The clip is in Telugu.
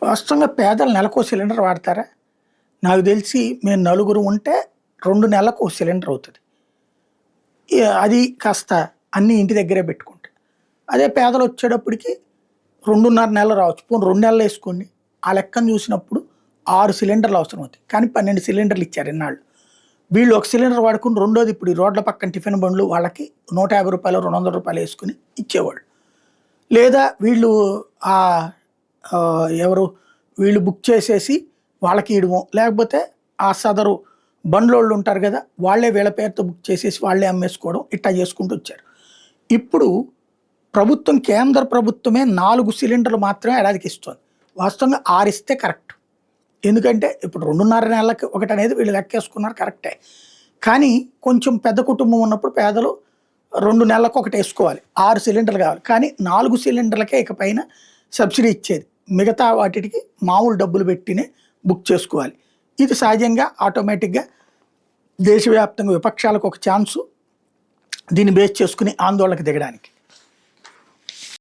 వాస్తవంగా పేదలు నెలకో సిలిండర్ వాడతారా? నాకు తెలిసి మేము నలుగురు ఉంటే 2 నెలలకు ఓ సిలిండర్ అవుతది. అది కాస్త అన్నీ ఇంటి దగ్గరే పెట్టుకుంటే. అదే పేదలొచ్చేటప్పటికి 2.5 నెలలు రావచ్చు. పోనీ 2 నెలలు ఏసుకోండి. ఆ లెక్కన చూసినప్పుడు 6 సిలిండర్లు అవసరమవుతాయి. కానీ 12 సిలిండర్లు ఇచ్చారు ఇన్నాళ్ళు. వీళ్ళు ఒక సిలిండర్ వాడుకొని రెండోది ఇప్పుడు ఈ రోడ్ల పక్కన టిఫిన్ బండ్లు వాళ్ళకి రూ. 150, రూ. 200 ఏసుకొని ఇచ్చేవాళ్ళు. లేదా వీళ్ళు ఆహ్, ఎవరు వీళ్ళు బుక్ చేసేసి వాళ్ళకి ఇయడమో, లేకపోతే ఆ సదరు బండ్లోళ్ళు ఉంటారు గదా! వాళ్ళే వీళ్ళ పేరుతో బుక్ చేసేసి వాళ్ళే అమ్మేసుకోవడం ఇట్టా చేసుకుంటూ వచ్చారు. ఇప్పుడు ప్రభుత్వం కేంద్ర ప్రభుత్వమే 4 సిలిండర్లు మాత్రమే ఏడాదికి ఇస్తోంది. వాస్తవంగా 6 ఇస్తే కరెక్ట్. ఎందుకంటే ఇప్పుడు 2.5 నెలలకి ఒకటనేది వీళ్ళు లెక్కేసుకున్నారు కరెక్టే. కానీ కొంచెం పెద్ద కుటుంబం ఉన్నప్పుడు పేదలు 2 నెలలకు ఒకటేసుకోవాలి. 6 సిలిండర్లు కావాలి. కానీ 4 సిలిండర్లకే ఇక పైన సబ్సిడీ ఇచ్చేది. మిగతా వాటికి మామూలు డబ్బులు పెట్టినే బుక్ చేసుకోవాలి. ఇది సహజంగా ఆటోమేటిక్‌గా దేశవ్యాప్తంగా విపక్షాలకు ఒక ఛాన్సు దీన్ని బేస్ చేసుకొని ఆందోళనకు దిగడానికి.